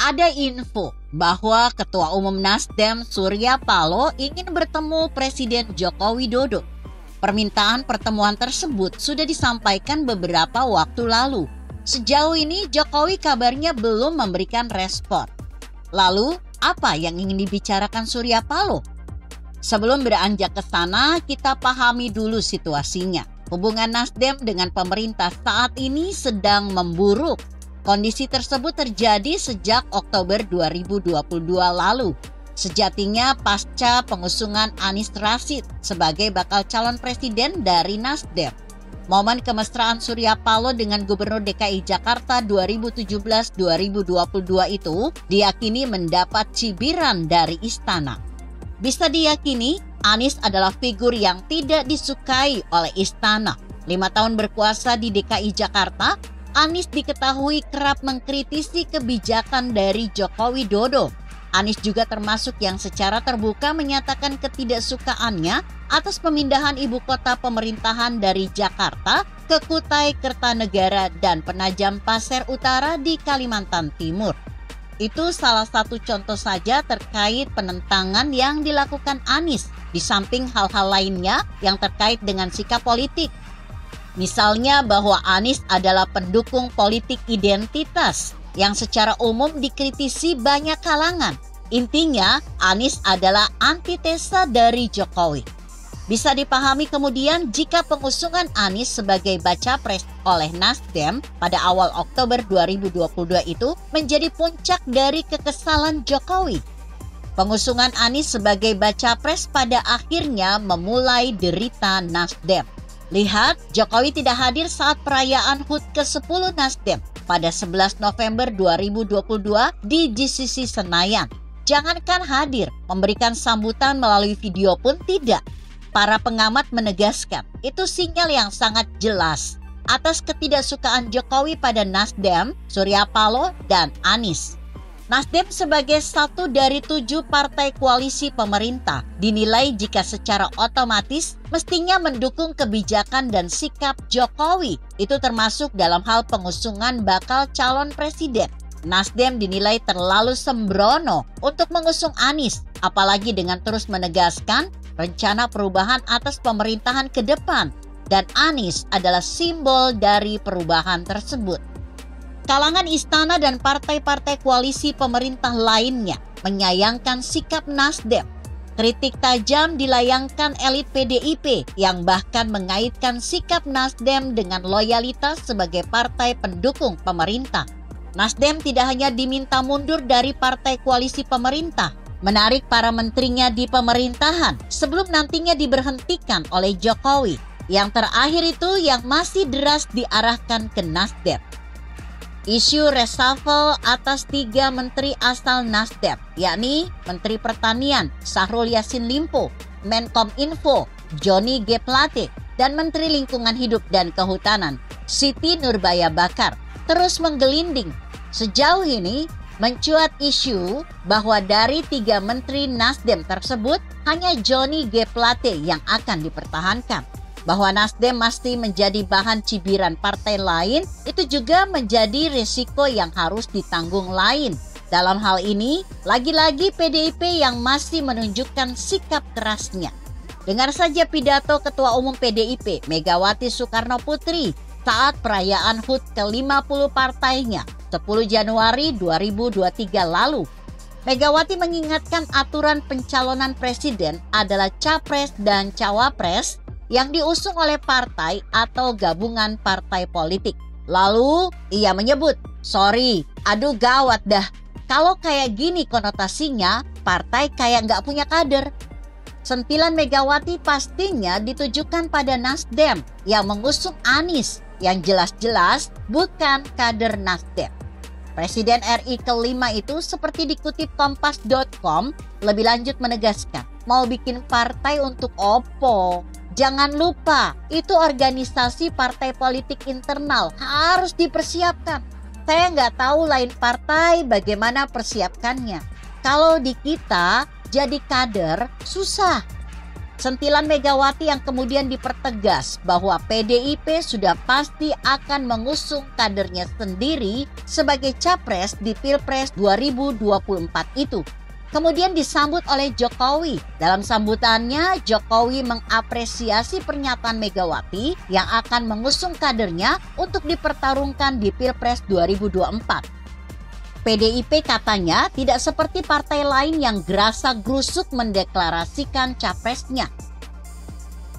ada info bahwa Ketua Umum Nasdem Surya Paloh ingin bertemu Presiden Joko Widodo. Permintaan pertemuan tersebut sudah disampaikan beberapa waktu lalu. Sejauh ini Jokowi kabarnya belum memberikan respon. Lalu, apa yang ingin dibicarakan Surya Paloh? Sebelum beranjak ke sana, kita pahami dulu situasinya. Hubungan Nasdem dengan pemerintah saat ini sedang memburuk. Kondisi tersebut terjadi sejak Oktober 2022 lalu. Sejatinya pasca pengusungan Anies Rashid sebagai bakal calon presiden dari Nasdem. Momen kemesraan Surya Paloh dengan Gubernur DKI Jakarta 2017-2022 itu diyakini mendapat cibiran dari istana. Bisa diyakini, Anies adalah figur yang tidak disukai oleh istana. 5 tahun berkuasa di DKI Jakarta, Anies diketahui kerap mengkritisi kebijakan dari Joko Widodo. Anies juga termasuk yang secara terbuka menyatakan ketidaksukaannya atas pemindahan ibu kota pemerintahan dari Jakarta ke Kutai Kertanegara dan Penajam Pasir Utara di Kalimantan Timur. Itu salah satu contoh saja terkait penentangan yang dilakukan Anies, di samping hal-hal lainnya yang terkait dengan sikap politik. Misalnya bahwa Anies adalah pendukung politik identitas yang secara umum dikritisi banyak kalangan. Intinya, Anies adalah antitesa dari Jokowi. Bisa dipahami kemudian jika pengusungan Anies sebagai baca pres oleh Nasdem pada awal Oktober 2022 itu menjadi puncak dari kekesalan Jokowi. Pengusungan Anies sebagai baca pres pada akhirnya memulai derita Nasdem. Lihat, Jokowi tidak hadir saat perayaan HUT ke-10 Nasdem pada 11 November 2022 di GCC Senayan. Jangankan hadir, memberikan sambutan melalui video pun tidak. Para pengamat menegaskan, itu sinyal yang sangat jelas atas ketidaksukaan Jokowi pada Nasdem, Surya Paloh, dan Anies. Nasdem sebagai satu dari 7 partai koalisi pemerintah dinilai jika secara otomatis mestinya mendukung kebijakan dan sikap Jokowi. Itu termasuk dalam hal pengusungan bakal calon presiden. Nasdem dinilai terlalu sembrono untuk mengusung Anies, apalagi dengan terus menegaskan rencana perubahan atas pemerintahan ke depan, dan Anies adalah simbol dari perubahan tersebut. Kalangan istana dan partai-partai koalisi pemerintah lainnya menyayangkan sikap Nasdem. Kritik tajam dilayangkan elit PDIP yang bahkan mengaitkan sikap Nasdem dengan loyalitas sebagai partai pendukung pemerintah. Nasdem tidak hanya diminta mundur dari partai koalisi pemerintah, menarik para menterinya di pemerintahan sebelum nantinya diberhentikan oleh Jokowi. Yang terakhir itu yang masih deras diarahkan ke Nasdem. Isu reshuffle atas 3 menteri asal Nasdem, yakni Menteri Pertanian Syahrul Yassin Limpo, Menkominfo Johnny G. Plate, dan Menteri Lingkungan Hidup dan Kehutanan Siti Nurbaya Bakar, terus menggelinding. Sejauh ini mencuat isu bahwa dari 3 menteri Nasdem tersebut hanya Johnny G. Plate yang akan dipertahankan. Bahwa Nasdem masih menjadi bahan cibiran partai lain itu juga menjadi risiko yang harus ditanggung lain. Dalam hal ini, lagi-lagi PDIP yang masih menunjukkan sikap kerasnya. Dengar saja pidato Ketua Umum PDIP Megawati Soekarno Putri saat perayaan HUT ke-50 partainya 10 Januari 2023 lalu. Megawati mengingatkan aturan pencalonan presiden adalah capres dan cawapres yang diusung oleh partai atau gabungan partai politik. Lalu ia menyebut, aduh gawat dah. Kalau kayak gini konotasinya, partai kayak nggak punya kader. Sentilan Megawati pastinya ditujukan pada Nasdem yang mengusung Anies yang jelas-jelas bukan kader Nasdem. Presiden RI ke-5 itu seperti dikutip kompas.com lebih lanjut menegaskan, mau bikin partai untuk opo? Jangan lupa, itu organisasi partai politik internal harus dipersiapkan. Saya nggak tahu lain partai bagaimana persiapkannya. Kalau di kita jadi kader susah. Sentilan Megawati yang kemudian dipertegas bahwa PDIP sudah pasti akan mengusung kadernya sendiri sebagai capres di Pilpres 2024 itu kemudian disambut oleh Jokowi. Dalam sambutannya, Jokowi mengapresiasi pernyataan Megawati yang akan mengusung kadernya untuk dipertarungkan di Pilpres 2024. PDIP katanya tidak seperti partai lain yang gerasa-gerusuk mendeklarasikan capresnya.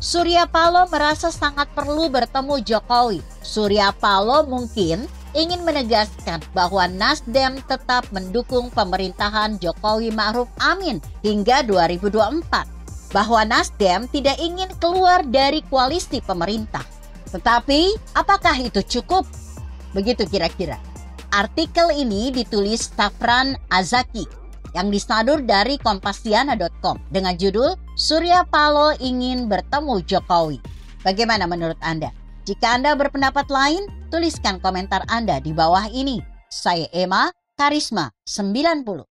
Surya Paloh merasa sangat perlu bertemu Jokowi. Surya Paloh mungkin ingin menegaskan bahwa Nasdem tetap mendukung pemerintahan Jokowi Ma'ruf Amin hingga 2024. Bahwa Nasdem tidak ingin keluar dari koalisi pemerintah. Tetapi apakah itu cukup? Begitu kira-kira. Artikel ini ditulis Safran Azaki yang disadur dari kompasiana.com dengan judul Surya Paloh ingin bertemu Jokowi. Bagaimana menurut Anda? Jika Anda berpendapat lain, tuliskan komentar Anda di bawah ini. Saya Emma, Karisma 90.